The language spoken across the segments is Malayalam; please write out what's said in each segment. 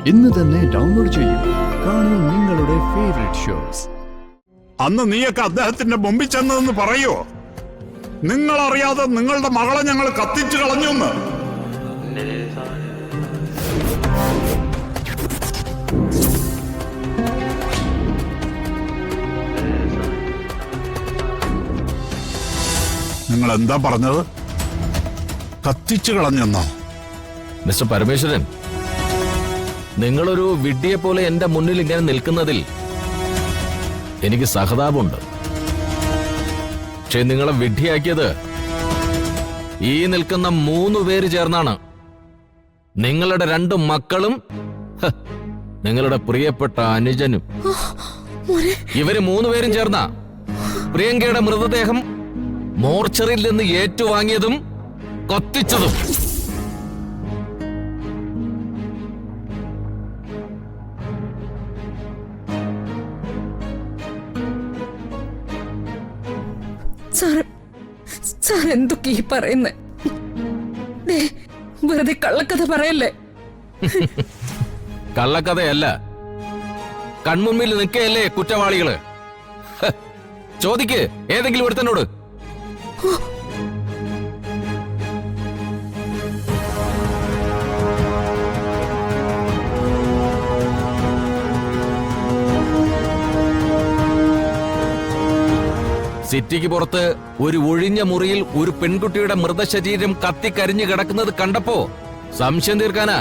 ഇന്ന് തന്നെ ഡൗൺലോഡ് ചെയ്യൂ. കാണൂ നിങ്ങളുടെ ഫേവറേറ്റ് ഷോസ്. അന്ന് നീയൊക്കെ അദ്ദേഹത്തിന്റെ മുമ്പിൽ ചെന്നതെന്ന് പറയോ? നിങ്ങളറിയാതെ നിങ്ങളുടെ മകളെ ഞങ്ങൾ കത്തിച്ചു കളഞ്ഞു. നിങ്ങൾ എന്താ പറഞ്ഞത്? കത്തിച്ചു കളഞ്ഞെന്നോ? മിസ്റ്റർ പരമേശ്വരൻ, നിങ്ങളൊരു വിഡ്ഢിയെ പോലെ എന്റെ മുന്നിൽ ഇങ്ങനെ നിൽക്കുന്നതിൽ എനിക്ക് സഹതാപമുണ്ട്. പക്ഷെ നിങ്ങളെ വിഡ്ഢിയാക്കിയത് ഈ നിൽക്കുന്ന 3 പേര് ചേർന്നാണ്. നിങ്ങളുടെ 2 മക്കളും നിങ്ങളുടെ പ്രിയപ്പെട്ട അനുജനും. ഇവര് 3 പേരും ചേർന്ന പ്രിയങ്കയുടെ മൃതദേഹം മോർച്ചറിയിൽ നിന്ന് ഏറ്റുവാങ്ങിയതും കത്തിച്ചതും. സാർ എന്തൊക്കെ ഈ പറയുന്നേ? വെറുതെ കള്ളക്കഥ പറയല്ലേ. കള്ളക്കഥയല്ല, കൺമുമ്പിൽ നിൽക്കയല്ലേ കുറ്റവാളികള്. ചോദിക്ക് ഏതെങ്കിലും ഒരുത്തനോട്. സിറ്റിക്ക് പുറത്ത് ഒരു ഒഴിഞ്ഞ മുറിയിൽ ഒരു പെൺകുട്ടിയുടെ മൃതശരീരം കത്തിക്കരിഞ്ഞു കിടക്കുന്നത് കണ്ടപ്പോ സംശയം തീർക്കാനാ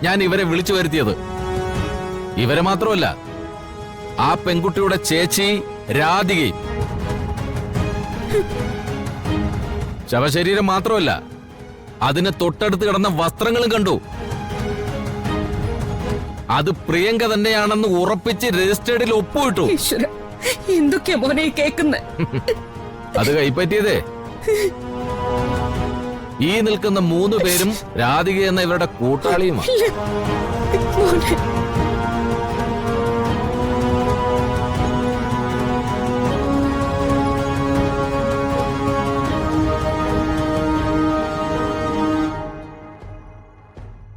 ഞാൻ ഇവരെ വിളിച്ചു വരുത്തിയത്. ഇവരെ മാത്രമല്ല, ആ പെൺകുട്ടിയുടെ ചേച്ചി രാധികയും. ശവശരീരം മാത്രമല്ല, അതിന് തൊട്ടടുത്ത് കിടന്ന വസ്ത്രങ്ങളും കണ്ടു. അത് പ്രിയങ്ക തന്നെയാണെന്ന് ഉറപ്പിച്ച് രജിസ്റ്റേർഡിൽ ഒപ്പുവിട്ടു. എന്തൊക്കെയാ മോനെ കേൾക്കുന്നെ? അത് കൈപ്പറ്റിയതേ ഈ നിൽക്കുന്ന 3 പേരും രാധിക എന്ന ഇവരുടെ കൂട്ടാളിയുമാണ്.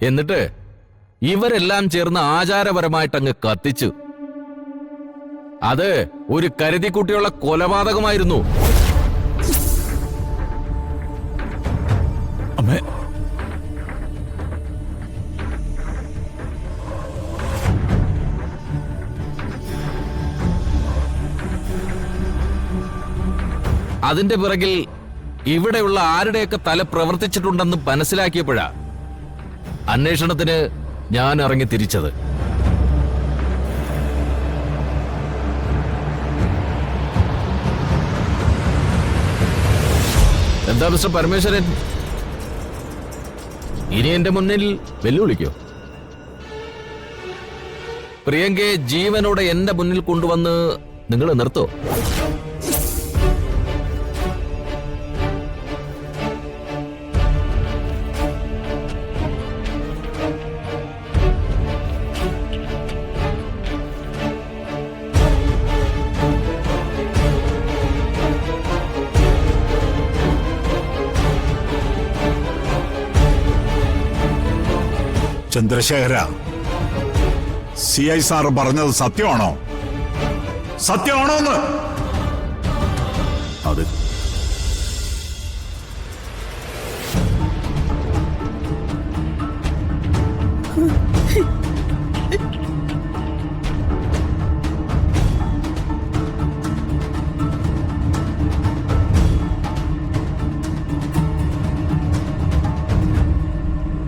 എന്നിട്ട് ഇവരെല്ലാം ചേർന്ന് ആചാരപരമായിട്ടങ്ങ് കത്തിച്ചു. അത് ഒരു കരുതിക്കുട്ടിയുള്ള കൊലപാതകമായിരുന്നു. അമ്മേ, അതിന്റെ പിറകിൽ ഇവിടെയുള്ള ആരുടെയൊക്കെ തല പ്രവർത്തിച്ചിട്ടുണ്ടെന്ന് മനസ്സിലാക്കിയപ്പോഴാ അന്വേഷണത്തിന് ഞാൻ ഇറങ്ങി തിരിച്ചത്. എന്താ മിസ്റ്റർ പരമേശ്വരൻ, ഇനി എന്റെ മുന്നിൽ വെല്ലുവിളിക്കോ? പ്രിയങ്കയെ ജീവനോടെ എന്റെ മുന്നിൽ കൊണ്ടുവന്ന് നിങ്ങൾ നിർത്തോ? ചന്ദ്രശേഖര, CI സാറ് പറഞ്ഞത് സത്യമാണോ? സത്യമാണോന്ന്? അത്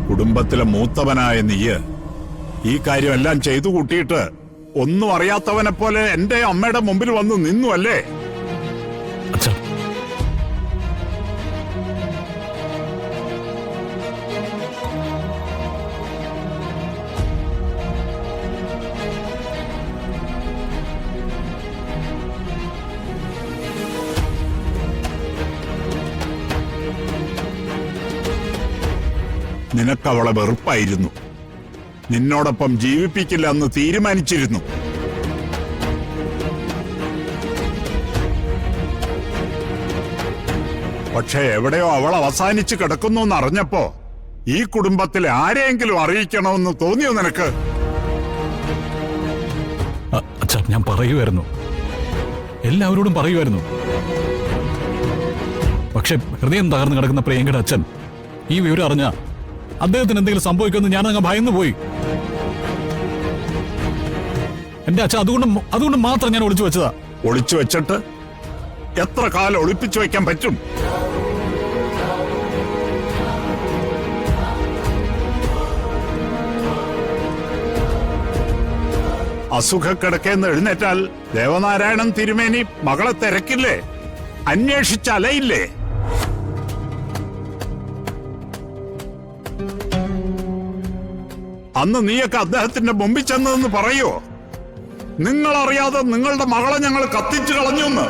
കുടുംബത്തിലെ മൂത്തവനായ നീയ് ഈ കാര്യമെല്ലാം ചെയ്തു കൂട്ടിയിട്ട് ഒന്നും അറിയാത്തവനെ പോലെ എന്റെ അമ്മയുടെ മുമ്പിൽ വന്ന് നിന്നു അല്ലേ? നിനക്കവളെ വെറുപ്പായിരുന്നു. നിന്നോടൊപ്പം ജീവിപ്പിക്കില്ല എന്ന് തീരുമാനിച്ചിരുന്നു. പക്ഷെ എവിടെയോ അവൾ അവസാനിച്ച് കിടക്കുന്നു എന്നറിഞ്ഞപ്പോ ഈ കുടുംബത്തിലെ ആരെയെങ്കിലും അറിയിക്കണമെന്ന് തോന്നിയോ നിനക്ക്? അച്ഛാ, ഞാൻ പറയുമായിരുന്നു, എല്ലാവരോടും പറയുമായിരുന്നു. പക്ഷെ ഹൃദയം തകർന്നു കിടക്കുന്ന പ്രിയങ്കയുടെ അച്ഛൻ ഈ വിവരം അറിഞ്ഞ അദ്ദേഹത്തിന് എന്തെങ്കിലും സംഭവിക്കുമെന്ന് ഞാൻ അങ്ങ് ഭയന്നു പോയി. എന്റെ അച്ഛൻ അതുകൊണ്ട് മാത്രം ഞാൻ ഒളിച്ചു വെച്ചതാ. ഒളിച്ചു വെച്ചിട്ട് എത്ര കാലം ഒളിപ്പിച്ചു വെക്കാൻ പറ്റും? അസുഖക്കിടക്കേന്ന് എഴുന്നേറ്റാൽ ദേവനാരായണൻ തിരുമേനി മകളെ തിരക്കില്ലേ? അന്വേഷിച്ചലയില്ലേ? അന്ന് നീയൊക്കെ അദ്ദേഹത്തിന്റെ മുമ്പിൽ ചെന്നതെന്ന് പറയോ? നിങ്ങളറിയാതെ നിങ്ങളുടെ മകളെ ഞങ്ങൾ കത്തിച്ചു കളഞ്ഞു എന്ന്.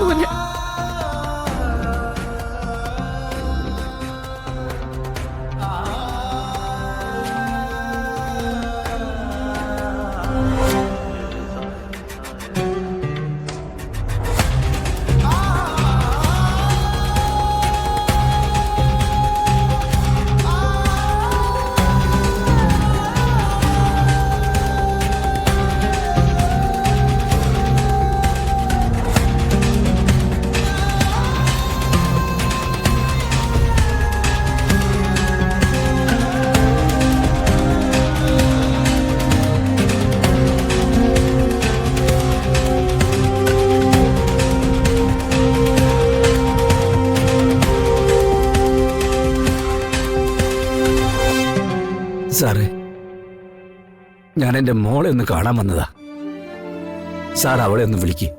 മോനെ സാറേ, ഞാൻ എന്റെ മോളെ ഒന്ന് കാണാൻ വന്നതാ. സാർ അവളെ ഒന്ന് വിളിക്ക്.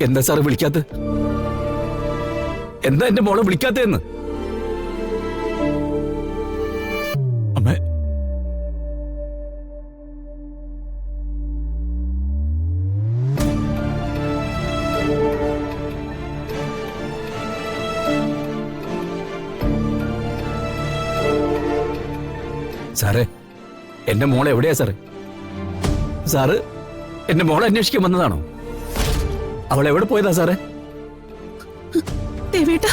എന്താ സാറ് വിളിക്കാത്ത? എന്താ എന്റെ മോളെ വിളിക്കാത്തതെന്ന്? അമ്മേ, സാറേ, എന്റെ മോളെ എവിടെയാ സാറേ? സാറ് എന്റെ മോളെ അന്വേഷിക്കാൻ വന്നതാണോ? അവൾ എവിടെ പോയതാ സാറേ? ദേവേട്ടാ,